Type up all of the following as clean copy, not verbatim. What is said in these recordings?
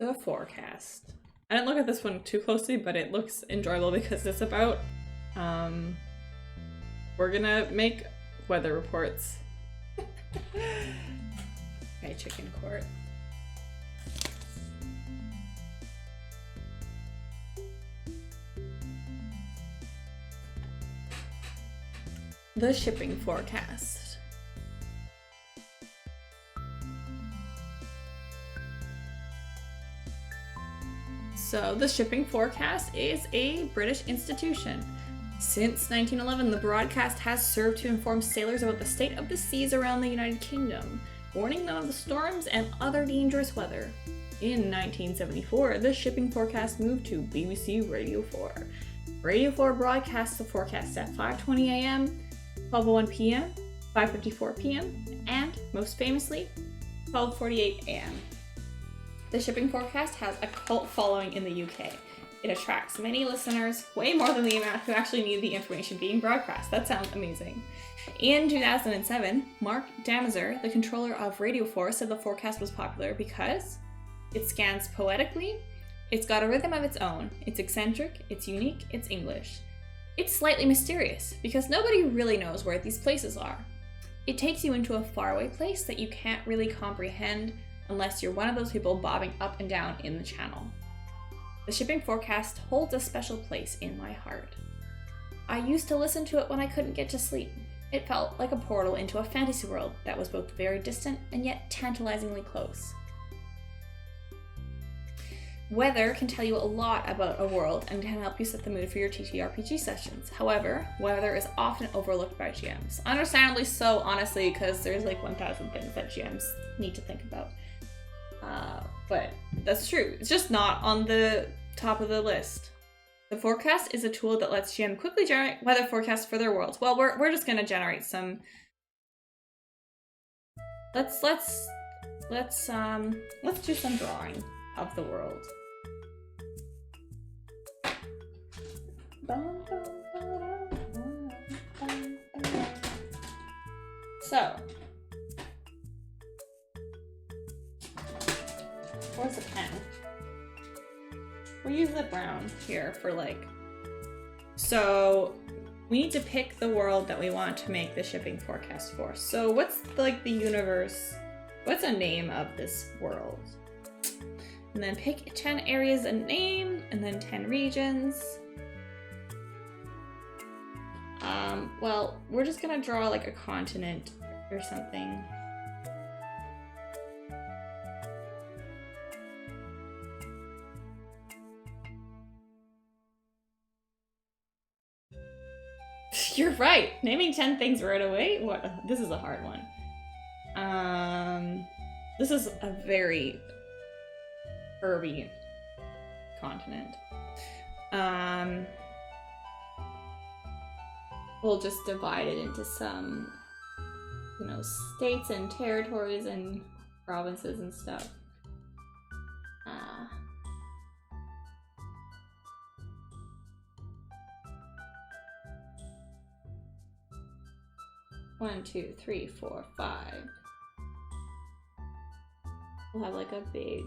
The forecast. I didn't look at this one too closely, but it looks enjoyable because it's about, we're gonna make weather reports. Okay, chicken court. The shipping forecast. So, the shipping forecast is a British institution. Since 1911, the broadcast has served to inform sailors about the state of the seas around the United Kingdom, warning them of the storms and other dangerous weather. In 1974, the shipping forecast moved to BBC Radio 4. Radio 4 broadcasts the forecast at 5:20 a.m., 12:01 p.m., 5:54 p.m., and, most famously, 12:48 a.m. The shipping forecast has a cult following in the UK. It attracts many listeners, way more than the amount who actually need the information being broadcast. That sounds amazing. In 2007, Mark Damazer, the controller of Radio 4, said the forecast was popular because it scans poetically, it's got a rhythm of its own, it's eccentric, it's unique, it's English. It's slightly mysterious because nobody really knows where these places are. It takes you into a faraway place that you can't really comprehend unless you're one of those people bobbing up and down in the channel. The shipping forecast holds a special place in my heart. I used to listen to it when I couldn't get to sleep. It felt like a portal into a fantasy world that was both very distant and yet tantalizingly close. Weather can tell you a lot about a world and can help you set the mood for your TTRPG sessions. However, weather is often overlooked by GMs. Understandably so, honestly, because there's like 1,000 things that GMs need to think about. But that's true. It's just not on the top of the list. The forecast is a tool that lets GM quickly generate weather forecasts for their worlds. Well, we're just gonna generate some. Let's do some drawing of the world. So, where's the pen? We'll use the brown here for like. So, we need to pick the world that we want to make the shipping forecast for. So, what's like the universe? What's a name of this world? And then pick 10 areas and name, and then 10 regions. Well, we're just gonna draw like a continent or something. You're right. Naming 10 things right away? What? This is a hard one. This is a very herby continent. We'll just divide it into some, you know, states and territories and provinces and stuff. 1, 2, 3, 4, 5. We'll have like a big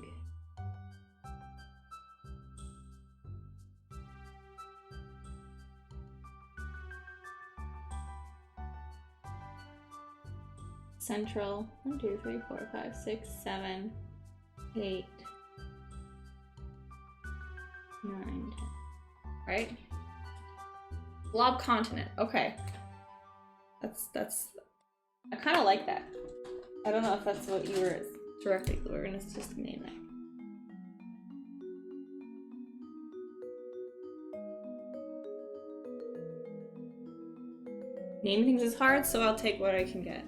central. 1, 2, 3, 4, 5, 6, 7, 8, 9, 10. Right? Blob continent. Okay. That's I kind of like that. I don't know if that's what you were directly. We're gonna just name it. Naming things is hard, so I'll take what I can get.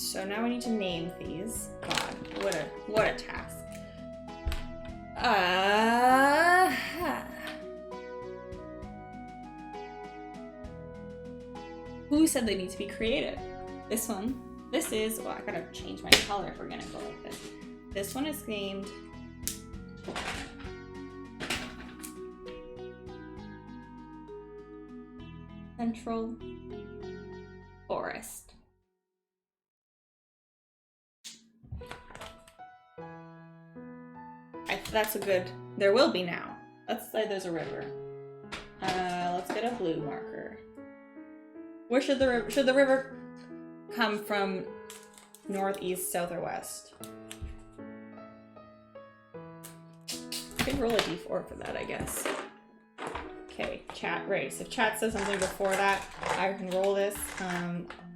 So now we need to name these. God, what a task. Who said they need to be creative? This one. This is, well, I gotta change my color if we're gonna go like this. This one is named Central Forest. That's a good... There will be now. Let's say there's a river. Let's get a blue marker. Where should the river... Should the river come from north, east, south, or west? I could roll a d4 for that, I guess. Okay, chat. Right, so if chat says something before that, I can roll this.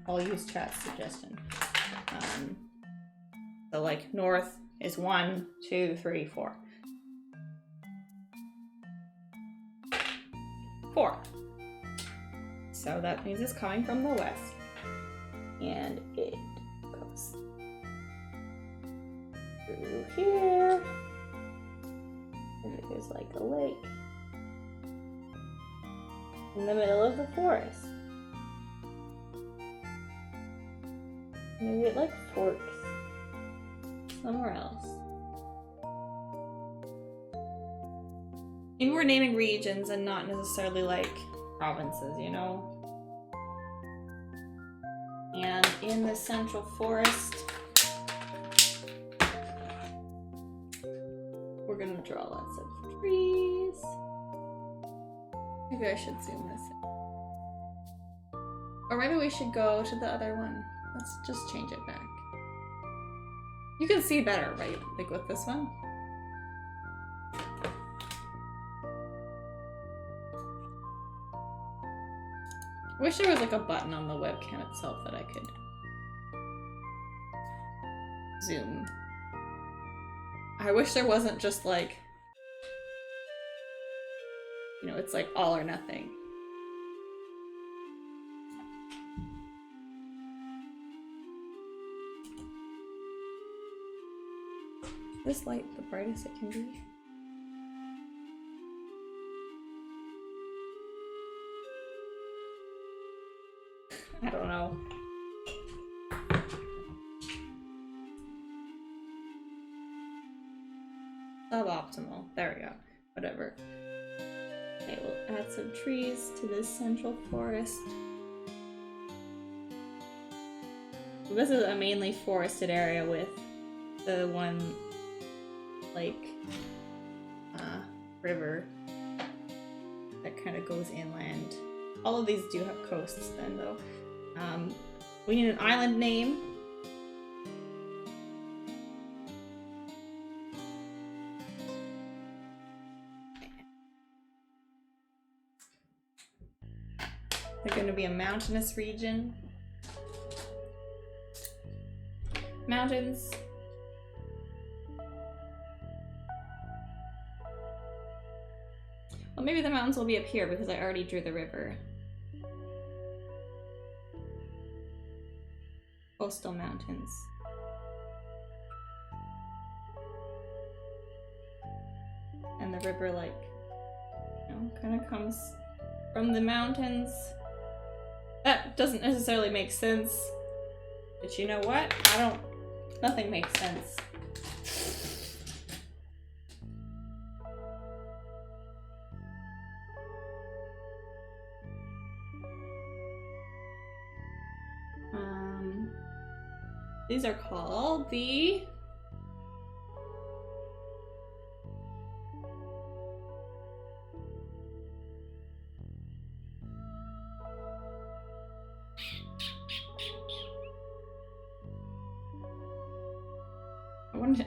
I'll use chat's suggestion. So like north is 1, 2, 3, 4. 4. So that means it's coming from the west. And it goes through here. And it goes like a lake. In the middle of the forest. Maybe it like forks somewhere else. Maybe we're naming regions and not necessarily like provinces, you know? And in the central forest, we're gonna draw lots of trees. Maybe I should zoom this in. Or maybe we should go to the other one. Let's just change it back. You can see better, right? Like with this one. I wish there was like a button on the webcam itself that I could zoom. I wish there wasn't just like, you know, it's like all or nothing. Is this light the brightest it can be? I don't know. Suboptimal. There we go. Whatever. Okay, we'll add some trees to this central forest. This is a mainly forested area with the one, like, river that kind of goes inland. All of these do have coasts then, though. We need an island name. They're going to be a mountainous region. Mountains. Well, maybe the mountains will be up here because I already drew the river. Coastal mountains. And the river, like, you know, kind of comes from the mountains. That doesn't necessarily make sense. But you know what? Nothing makes sense. These are called the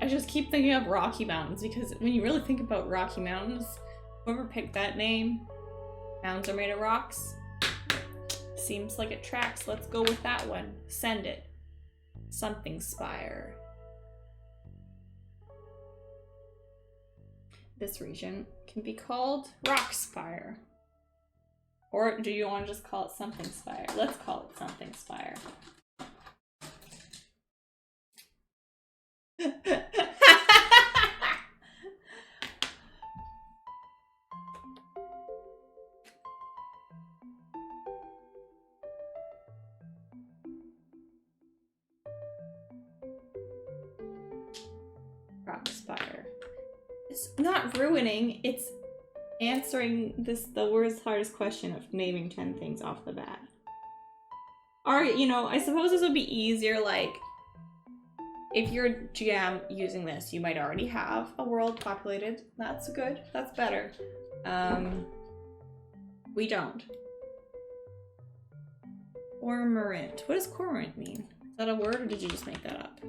I just keep thinking of Rocky Mountains because when you really think about Rocky Mountains, whoever picked that name, mountains are made of rocks. Seems like it tracks. Let's go with that one. Send it. Something Spire. This region can be called Rock Spire. Or do you want to just call it Something Spire? Let's call it Something Spire. Rock Spire. It's not ruining, it's answering the world's hardest question of naming 10 things off the bat. Or, you know, I suppose this would be easier, like, if you're GM using this, you might already have a world populated. That's good. That's better. We don't. Cormorant. What does cormorant mean? Is that a word or did you just make that up?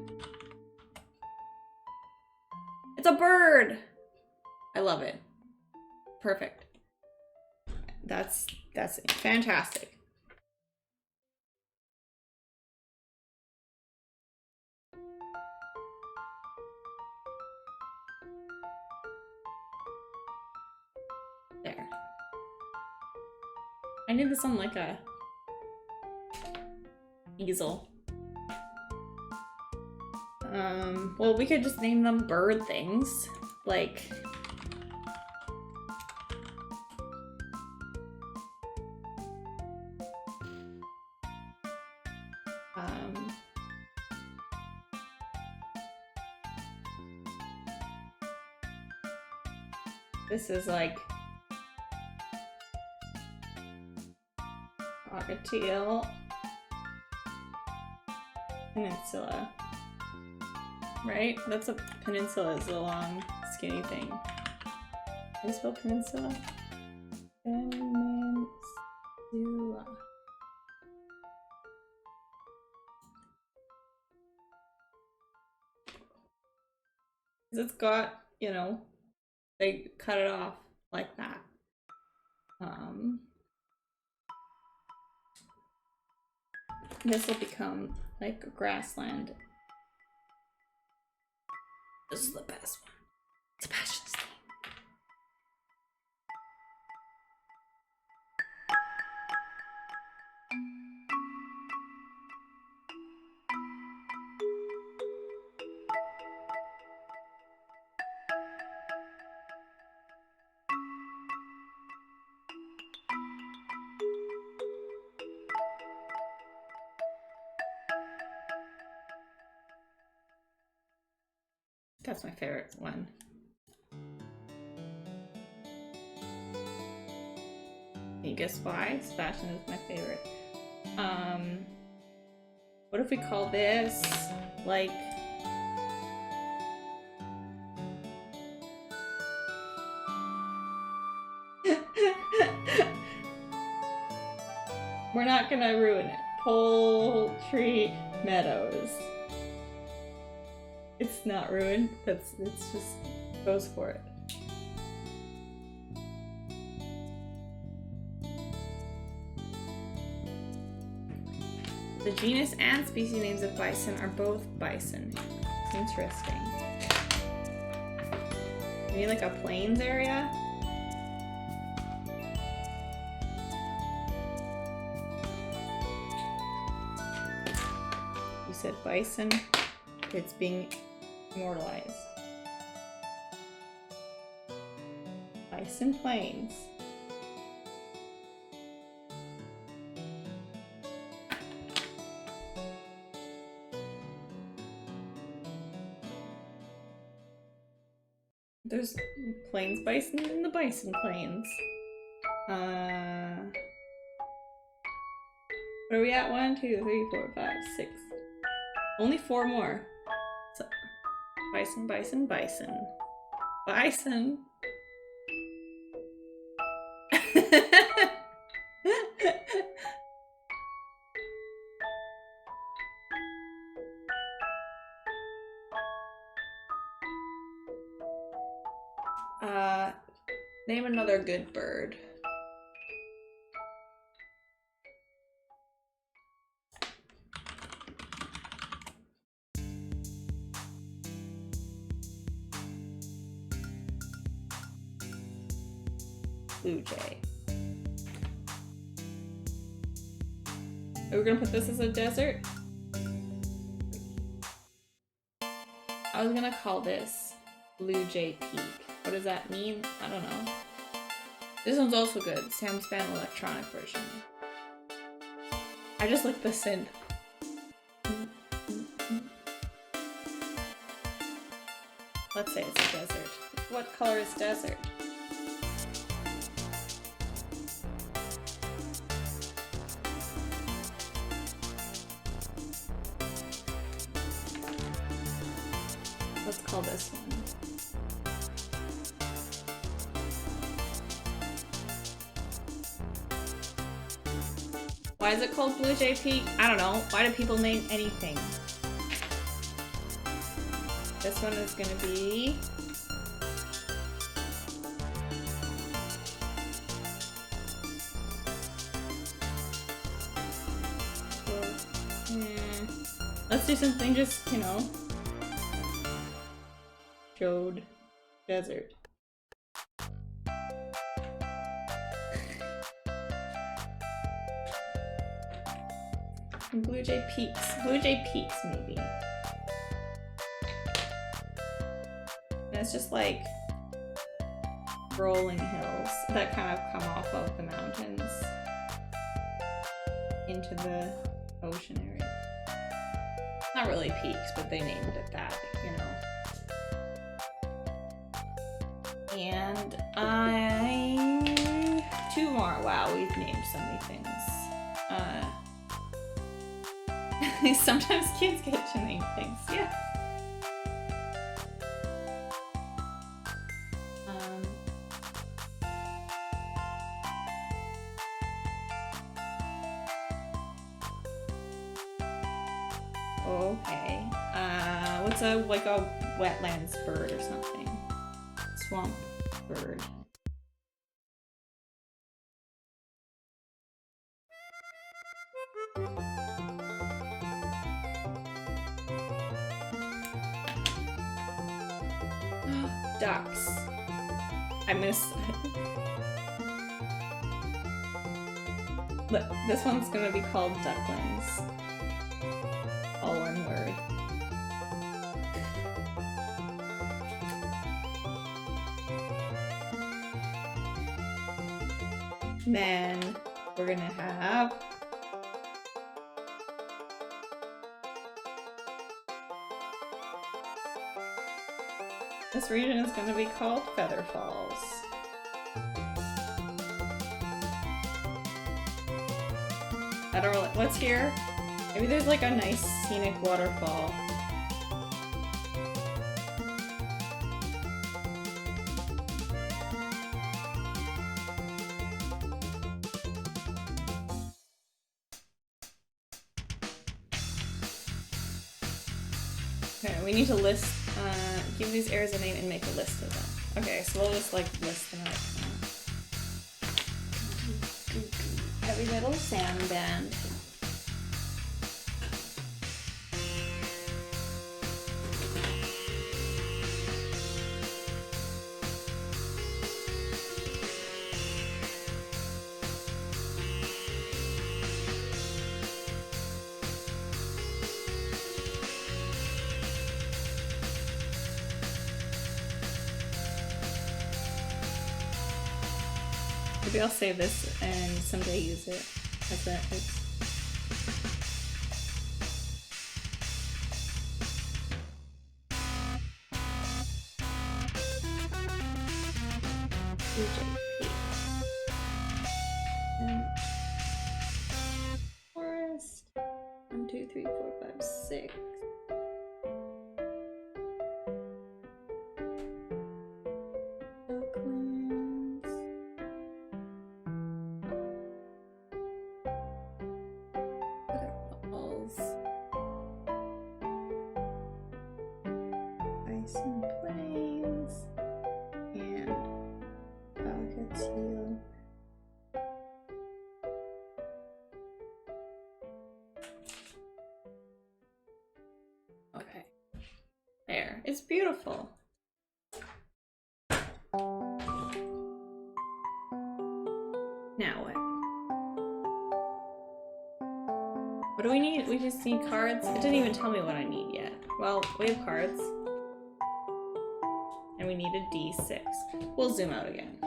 It's a bird! I love it. Perfect. That's fantastic. There. I need this on like a easel. Well, we could just name them bird things. Like, this is like cockatiel peninsula, right? That's a peninsula, is a long skinny thing. How do you spell peninsula? Peninsula. Because it's got, you know, they cut it off like that. This will become like a grassland. This is the best one. Sebastian's thing. That's my favorite one. Can you guess why? Sebastian is my favorite. What if we call this like we're not gonna ruin it. Poultry Meadows. It's not ruined, it's just goes for it. The genus and species names of bison are both bison. Interesting. You mean like a plains area? You said bison. It's being immortalized. Bison Plains. There's plains bison in the Bison Plains. What are we at? 1, 2, 3, 4, 5, 6. Only 4 more. So, bison, bison, bison. Bison. Name another good bird. Blue jay. Are we gonna put this as a desert? I was gonna call this Blue Jay Peak. What does that mean? I don't know. This one's also good. Sam Span electronic version. I just like the synth. Let's say it's a desert. What color is desert? Let's call this one. Why is it called Blue Jay Peak? I don't know. Why do people name anything? This one is gonna be... Let's do something just, you know... Jode Desert. Blue Jay Peaks. Blue Jay Peaks, maybe. And it's just like rolling hills that kind of come off of the mountains into the ocean area. Not really peaks, but they named it that, you know. And two more. Wow, we've named so many things. Sometimes kids get to name things, yeah. Okay. What's like a wetlands bird or something? Swamp bird. Ducks. I miss. Look, this one's gonna be called Ducklings. All one word. Then we're gonna have this region is going to be called Feather Falls. I don't really... What's here? Maybe there's like a nice scenic waterfall. Okay, we need to list... give these areas a name and make a list of them. Okay, so we'll just like list them out. Heavy Metal Sand Band. Maybe I'll save this and someday use it as that. Forest. 1, 2, 3, 4, 5, 6. It's beautiful. Now what? What do we need? We just need cards? It didn't even tell me what I need yet. Well, we have cards. And we need a D6. We'll zoom out again.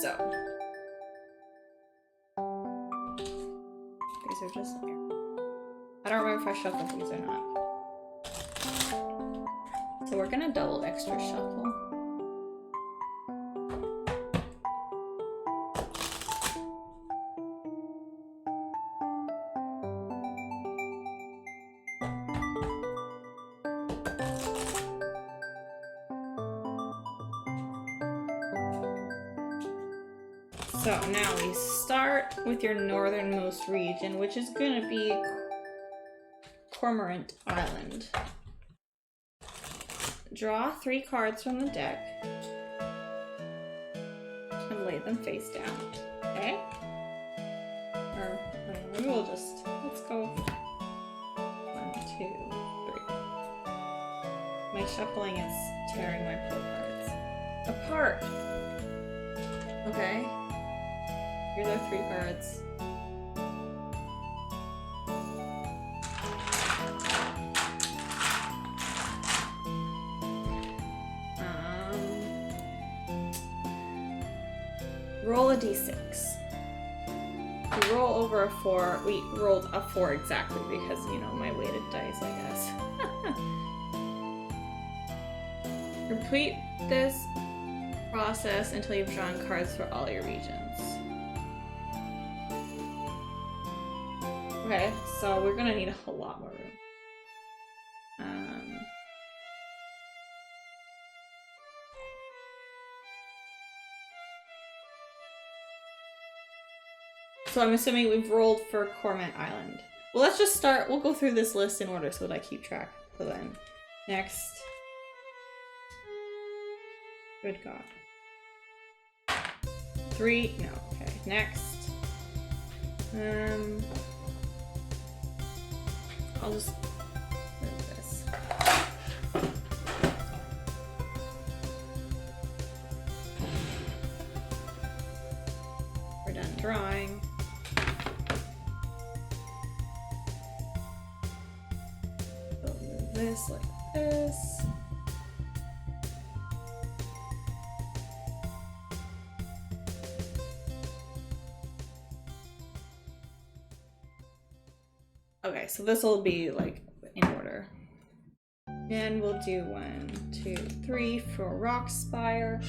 So, these are just here. I don't remember if I shuffled these or not. we're gonna double extra shuffle. So now we start with your northernmost region, which is going to be Cormorant Island. Draw 3 cards from the deck and lay them face down, okay? Or maybe we'll just, let's go 1, 2, 3. My shuffling is tearing my poor cards apart. Okay. Here's our 3 cards. Roll a d6. We roll over a 4. We rolled a 4 exactly because, you know, my weighted dice, I guess. Repeat this process until you've drawn cards for all your regions. Okay, so we're gonna need a lot more room. So I'm assuming we've rolled for Cormorant Island. Well, let's just start. We'll go through this list in order so that I keep track. So then, next. Good God. 3, no, okay, next. I'll just move this. We're done drawing. So move this like this. Okay, so this will be like in order. And we'll do 1, 2, 3 for Rockspire.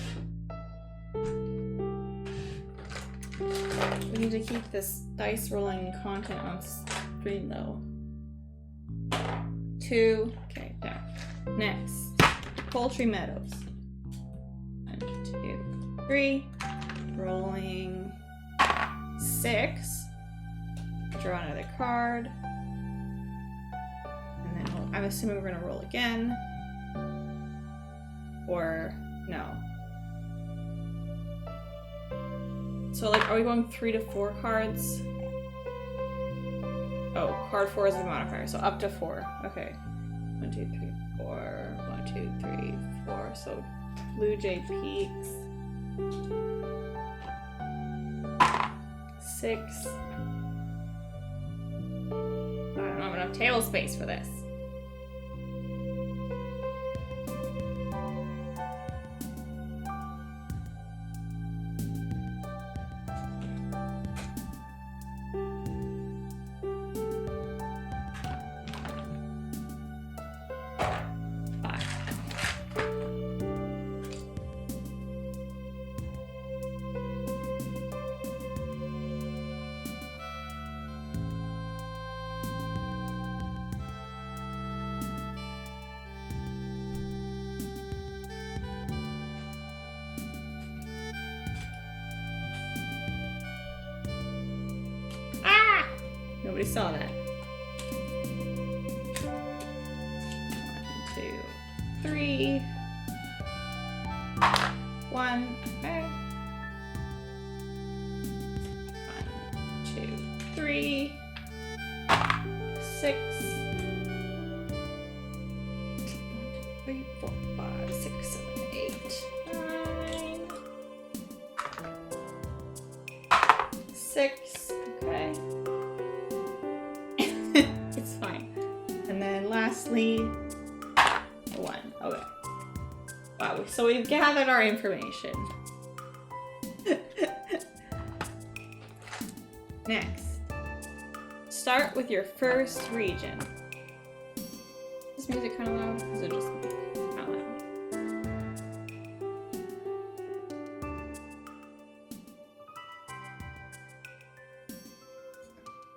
We need to keep this dice rolling content on screen though. 2, okay, down. Next, Poultry Meadows. 1, 2, 3. Rolling 6. Draw another card. I'm assuming we're gonna roll again. Or no. So like, are we going 3 to 4 cards? Oh, card 4 is the modifier, so up to 4. Okay. 1, 2, 3, 4. 1, 2, 3, 4. So Blue Jay Peaks. 6. I don't have enough table space for this. Nobody saw that. 1, 2, 3. 1. Okay. 1, 2, 3. 6. 3, 4, 5, 6, 7, 8, 9. 6. Okay. It's fine. And then lastly, 1. Okay. Wow, so we've gathered our information. Next, start with your first region. Is this music kind of loud? Is it just kind of loud?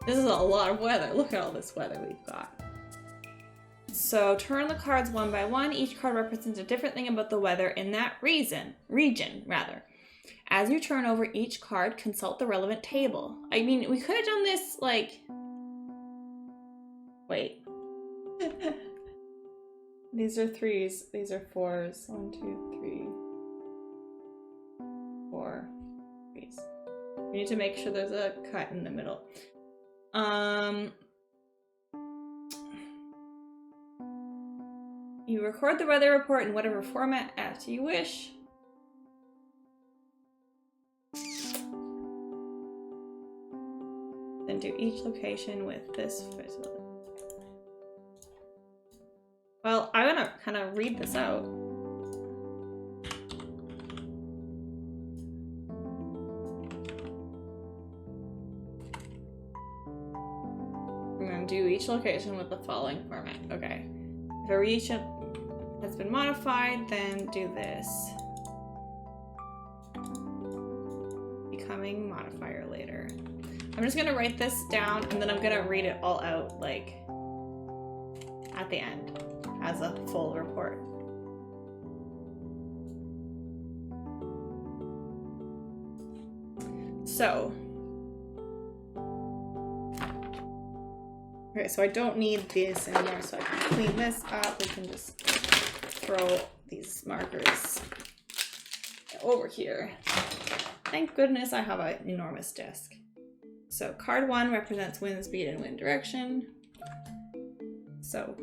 This is a lot of weather. Look at all this weather we've got. So turn the cards one by one. Each card represents a different thing about the weather in that region. As you turn over each card, consult the relevant table. I mean, we could have done this like... Wait. These are threes. These are fours. 1, 2, 3, 4 threes. We need to make sure there's a cut in the middle. You record the weather report in whatever format as you wish. Then do each location with this. Well, I'm gonna kind of read this out. I'm gonna do each location with the following format. Okay. If a region has been modified, then do this. Becoming modifier later. I'm just gonna write this down and then I'm gonna read it all out, like, at the end as a full report. So, okay, so I don't need this anymore, so I can clean this up. We can just throw these markers over here. Thank goodness I have an enormous desk. So card 1 represents wind speed and wind direction. So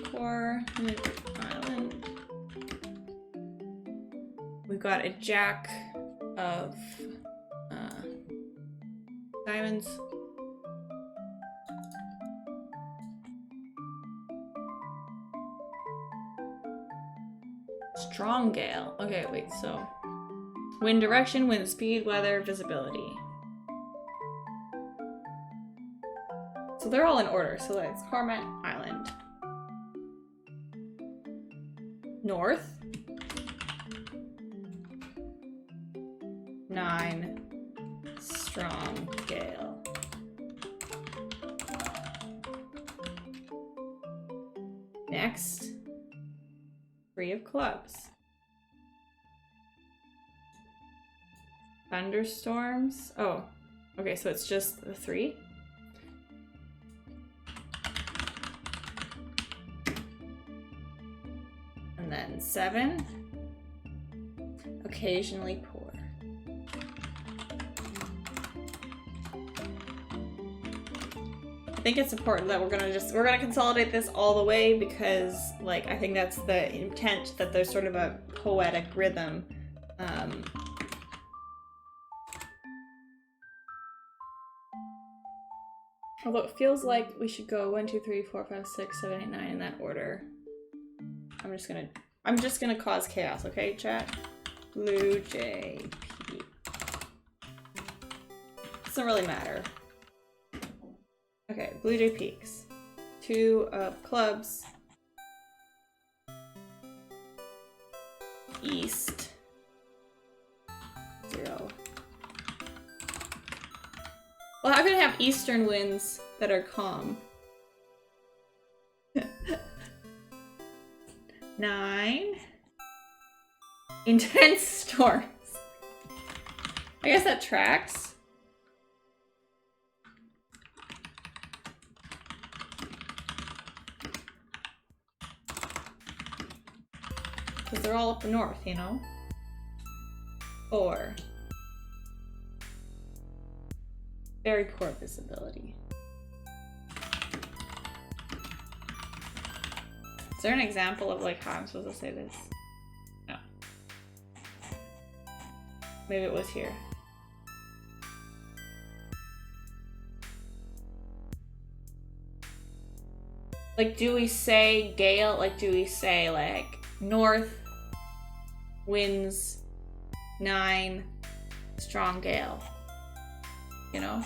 core, island. We've got a jack of diamonds. Strong gale. Okay, wait, so wind direction, wind speed, weather, visibility. So they're all in order. So that's Cormorant Island. North. 9. Strong gale. Next. 3 of clubs. Thunderstorms. Oh, okay, so it's just the 3. And then 7. Occasionally poor. I think it's important that we're gonna consolidate this all the way because, like, I think that's the intent, that there's sort of a poetic rhythm. Although it feels like we should go 1, 2, 3, 4, 5, 6, 7, 8, 9 in that order. I'm just gonna cause chaos, okay, chat? Blue Jay P. Doesn't really matter. Okay, Blue Jay Peaks. 2 of clubs. East. 0. Well, how can I have eastern winds that are calm? 9. Intense storms. I guess that tracks. Because they're all up north, you know? 4. Very poor visibility. Is there an example of, like, how I'm supposed to say this? No. Maybe it was here. Like, do we say gale? Like, do we say, like, north winds 9 strong gale? You know?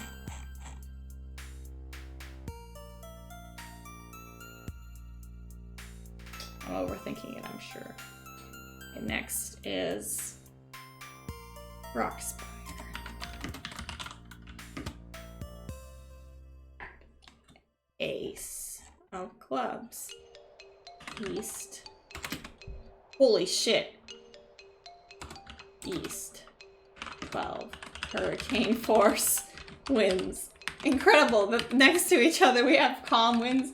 I'm overthinking it, I'm sure. Okay, next is Rockspire. clubs. East. Holy shit. East. 12. Hurricane force winds. Incredible that next to each other we have calm winds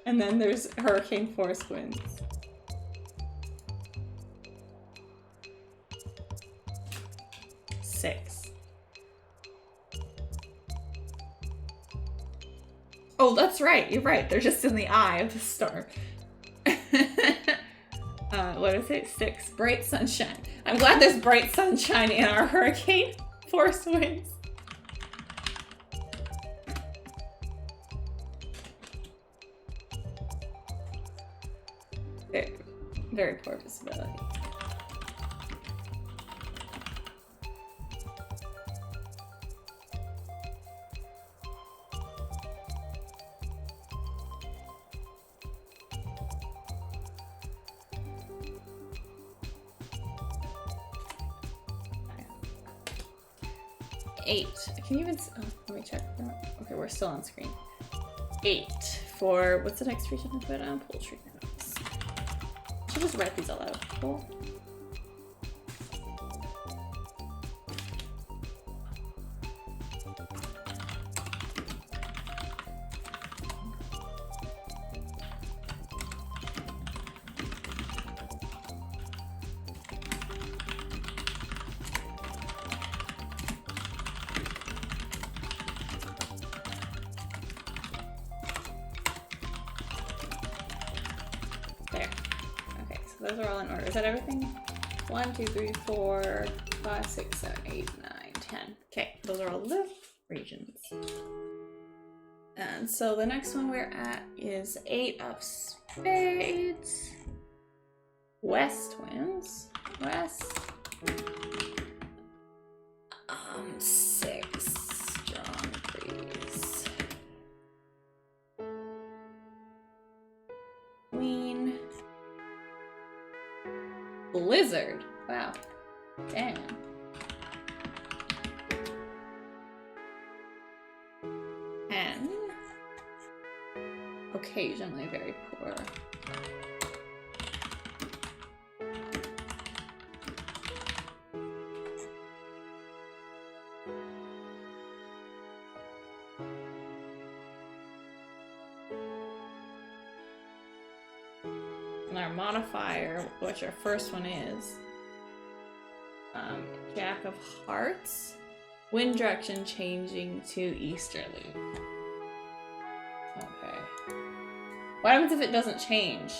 and then there's hurricane force winds. Six. Oh, that's right. You're right. They're just in the eye of the storm. What did I say? 6. Bright sunshine. I'm glad there's bright sunshine in our hurricane force winds. Very, very poor visibility. Eight. Can you even? Oh, let me check. Okay, we're still on screen. 8 for what's the next region I put on? Poultry crops. Should just write these all out. Cool. Those are all in order. Is that everything? 1, 2, 3, 4, 5, 6, 7, 8, 9, 10. Okay, those are all the regions. And so the next one we're at is 8 of spades. West winds. West. 6 strong breeze. Queen. Blizzard. Wow. Damn. And occasionally very poor. And our modifier, which our first one is, Jack of Hearts, wind direction changing to easterly. Okay. What happens if it doesn't change?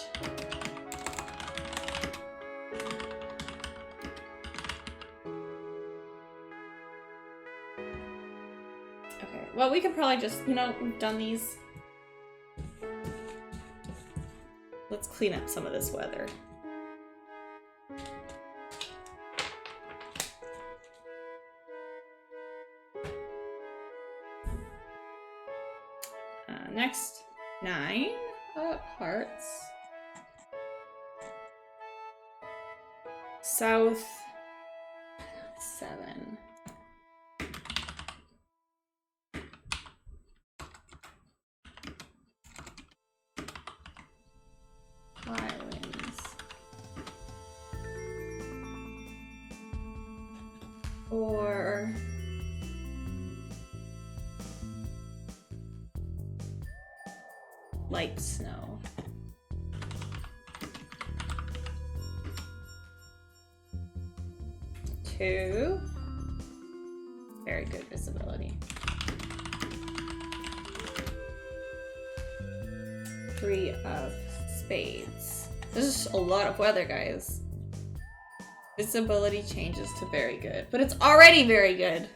Okay, well, we could probably just, you know, we've done these. Let's clean up some of this weather. Next, 9 of hearts. South, 7. High winds. 4. Light snow. 2. Very good visibility. 3 of spades. This is a lot of weather, guys. Visibility changes to very good, but it's already very good.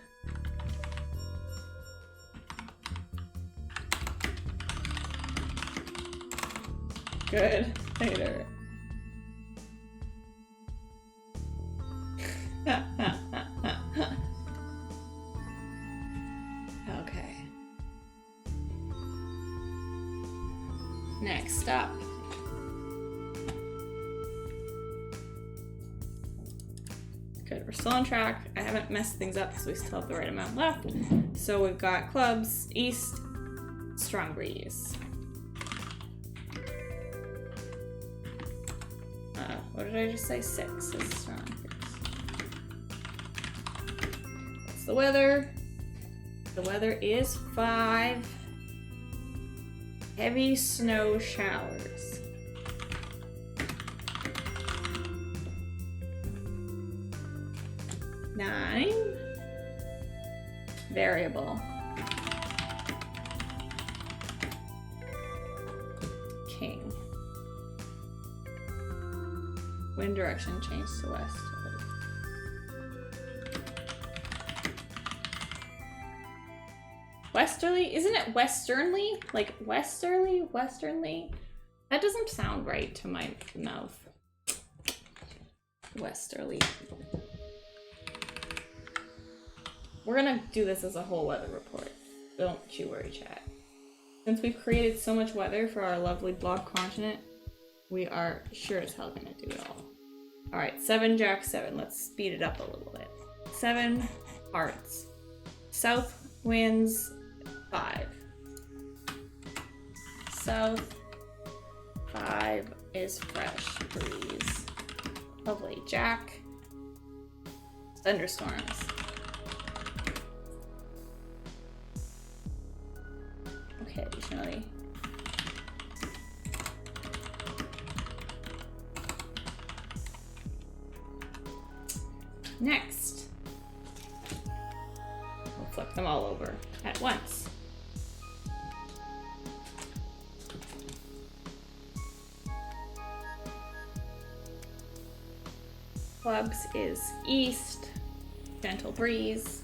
Good. Later. Okay. Next up. Good, we're still on track. I haven't messed things up because we still have the right amount left. So we've got clubs, east, strong breeze. What did I just say? 6 is strong. What's the weather? The weather is 5 heavy snow showers. Nine variable. King. Wind direction changed to west. Westerly? Isn't it westernly? Like westerly? Westernly? That doesn't sound right to my mouth. Westerly. We're gonna do this as a whole weather report. Don't you worry, chat. Since we've created so much weather for our lovely blob continent, we are sure as hell gonna do it all. Alright, 7 Jack 7. Let's speed it up a little bit. 7 hearts. South winds 5. South 5 is fresh breeze. Lovely. Jack. Thunderstorms. Okay, additionally. Next, we'll flip them all over at once. Clubs is east, gentle breeze.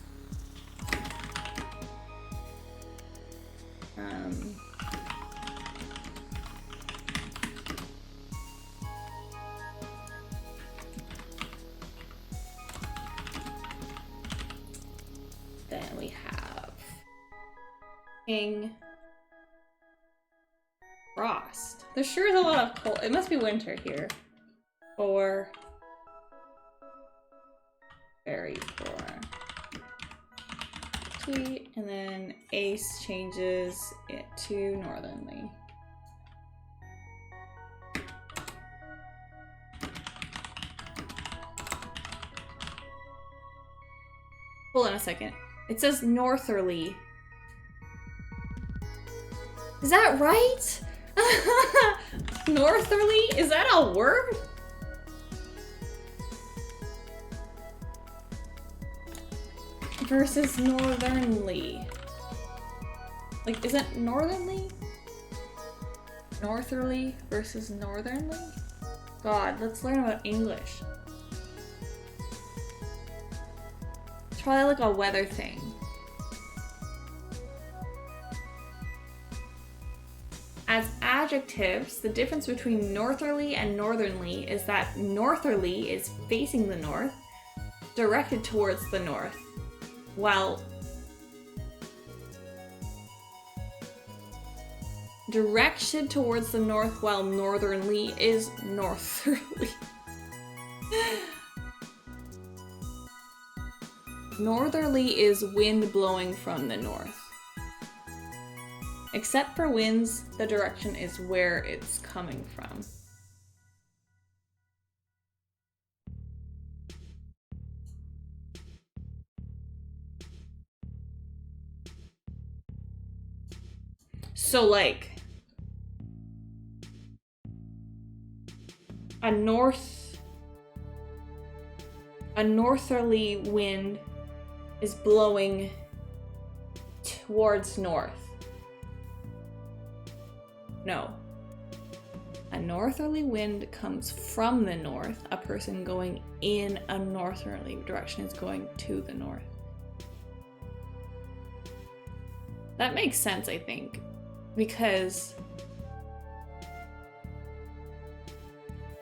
Then we have King Frost. There sure is a lot of cold. It must be winter here. 4 very poor. Sweet, and then Ace changes it to northerly. Hold on a second. It says northerly. Is that right? Northerly? Is that a word? Versus northernly. Like, is it northernly? Northerly versus northernly? God, let's learn about English. It's probably like a weather thing. As adjectives, the difference between northerly and northernly is that northerly is facing the north, directed towards the north, while direction towards the north, while northernly is northerly. Northerly is wind blowing from the north. Except for winds, the direction is where it's coming from. So like a northerly wind is blowing towards north. No. A northerly wind comes from the north. A person going in a northerly direction is going to the north. That makes sense, I think. Because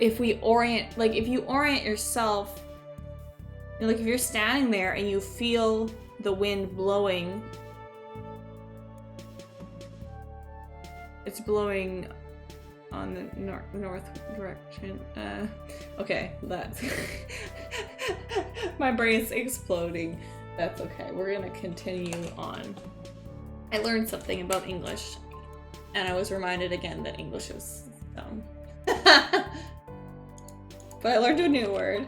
if you orient yourself, like if you're standing there and you feel the wind blowing, it's blowing on the north direction. Okay, that's my brain's exploding. That's okay. We're gonna continue on. I learned something about English. And I was reminded again that English is dumb. but I learned a new word.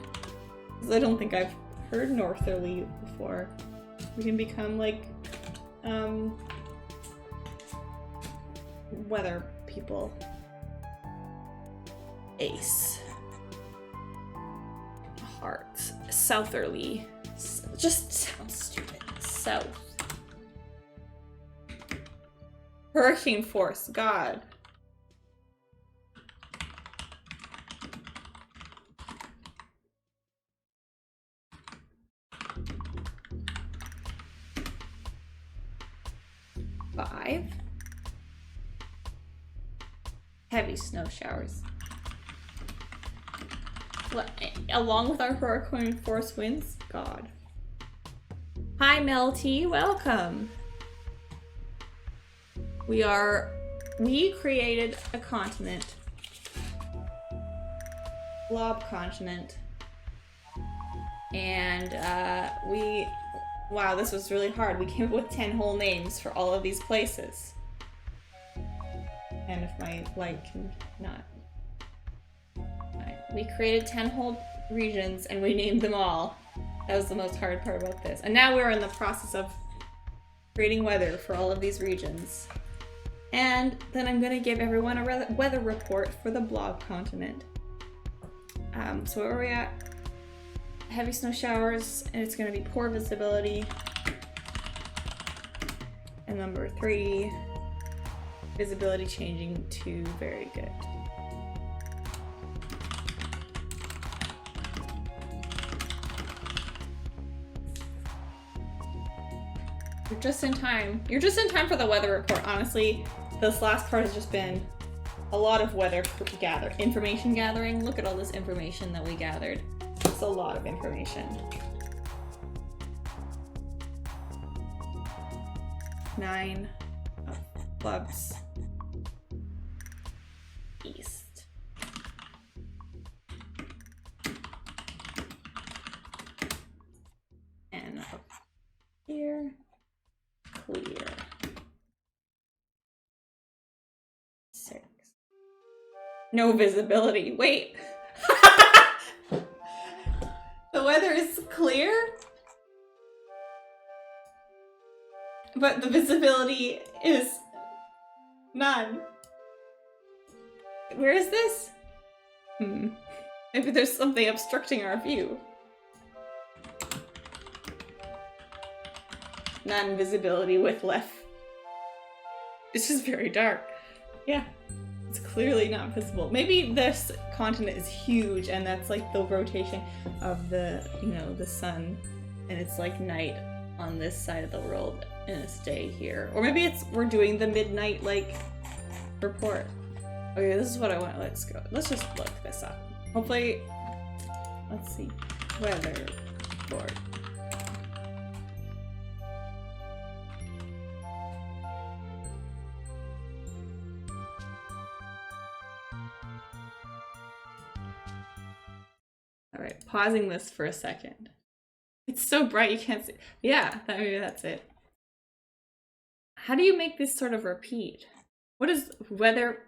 Because I don't think I've heard northerly before. We can become like, weather people. Ace. Hearts. Southerly. Just sounds stupid. South. Hurricane force. God. Five. Heavy snow showers. Along with our hurricane force winds. God. Hi Melty, welcome. We created a continent. Blob continent. And wow, this was really hard. We came up with 10 whole names for all of these places. And if my light can not. Right. We created 10 whole regions and we named them all. That was the most hard part about this. And now we're in the process of creating weather for all of these regions. And then I'm gonna give everyone a weather report for the blob continent. So where are we at? Heavy snow showers, and it's gonna be poor visibility. And number 3, visibility changing to very good. You're just in time. You're just in time for the weather report. Honestly, this last part has just been a lot of weather information gathering. Look at all this information that we gathered. It's a lot of information. 9 clubs east. And up here. Clear. 6. No visibility. Wait. The weather is clear, but the visibility is none. Where is this? Maybe there's something obstructing our view. None visibility with left. It's just very dark. Yeah, it's clearly not visible. Maybe this continent is huge and that's like the rotation of the, you know, the sun, and it's like night on this side of the world and it's day here. Or maybe we're doing the midnight like report. Okay, this is what I want. Let's go. Let's just look this up. Hopefully, let's see. Weather report. All right, pausing this for a second. It's so bright you can't see. Yeah, maybe that's it. How do you make this sort of repeat? What is weather?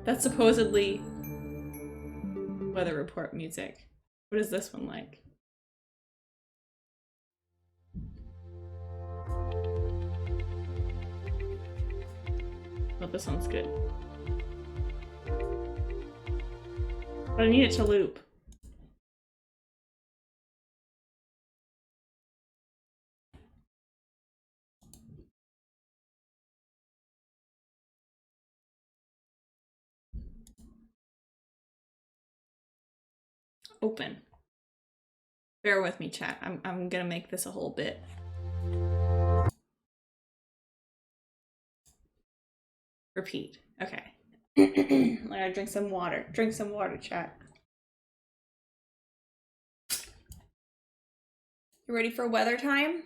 That's supposedly weather report music. What is this one like? Oh, this one's good. But I need it to loop. Open. Bear with me, chat. I'm gonna make this a whole bit. Repeat. Okay. I gotta drink some water. Drink some water, chat. You ready for weather time?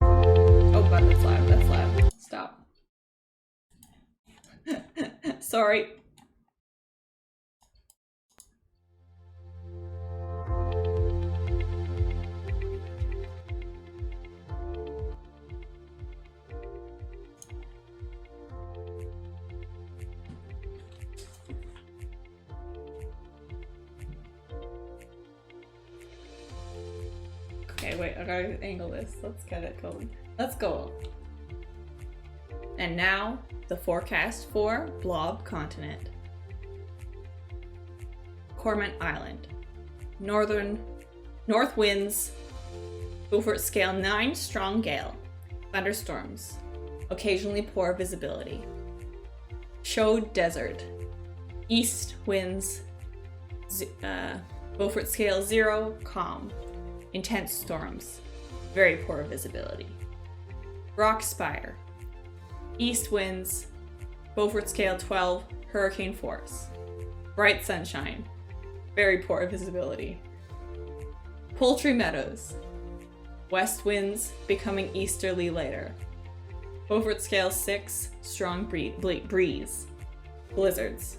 Oh god, that's loud. That's loud. Stop. Sorry. Okay, wait, I gotta angle this. Let's get it going. Let's go. And now, the forecast for Blob Continent. Cormorant Island. North winds, Beaufort scale 9 strong gale. Thunderstorms. Occasionally poor visibility. Chaude Desert. East winds, Beaufort scale 0, calm. Intense storms. Very poor visibility. Rock Spire. East winds, Beaufort scale 12, hurricane force. Bright sunshine. Very poor visibility. Poultry Meadows. West winds becoming easterly later. Beaufort scale 6, strong breeze. Blizzards.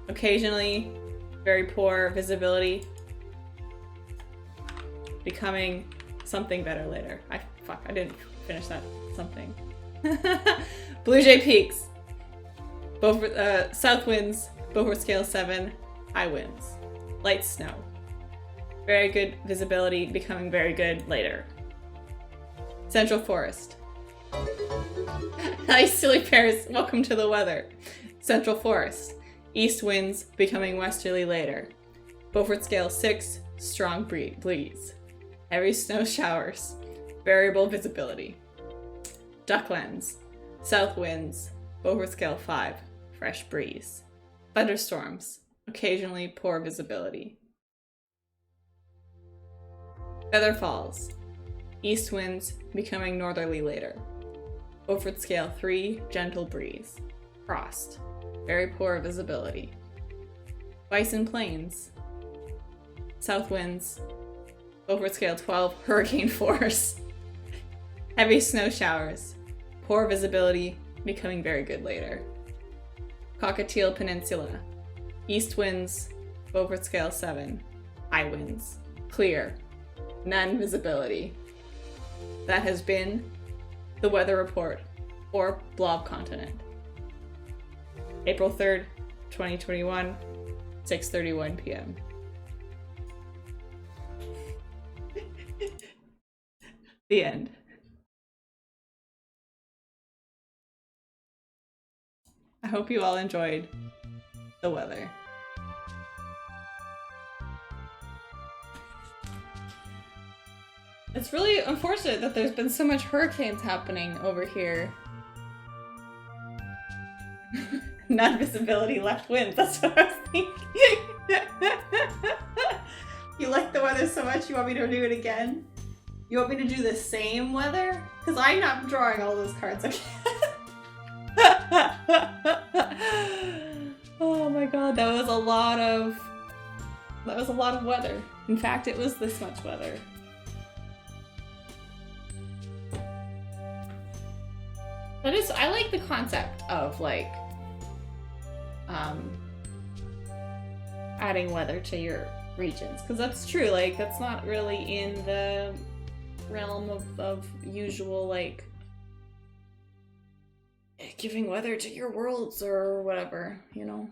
Occasionally, very poor visibility. Becoming something better later. I didn't finish that something. Blue Jay Peaks. Beaufort, south winds, Beaufort scale 7, high winds. Light snow. Very good visibility, becoming very good later. Central Forest. Hi, silly pears. Welcome to the weather. Central Forest. East winds becoming westerly later. Beaufort scale 6, strong breeze. Heavy snow showers. Variable visibility. Ducklands. South winds. Beaufort scale 5, fresh breeze. Thunderstorms. Occasionally poor visibility. Feather Falls. East winds becoming northerly later. Beaufort scale 3, gentle breeze. Frost. Very poor visibility. Bison Plains. South winds. Beaufort scale 12, hurricane force. Heavy snow showers. Poor visibility, becoming very good later. Cockatiel Peninsula. East winds. Beaufort scale 7. High winds. Clear. None visibility. That has been the weather report for Blob Continent. April 3rd, 2021, 6:31 p.m. The end. I hope you all enjoyed the weather. It's really unfortunate that there's been so much hurricanes happening over here. None visibility, left winds. That's what I was thinking. You like the weather so much you want me to do it again? You want me to do the same weather? Because I'm not drawing all those cards again. Oh my god, that was a lot of weather. In fact, it was this much weather. I like the concept of like adding weather to your regions, because that's true, like that's not really in the realm of usual like giving weather to your worlds or whatever, you know.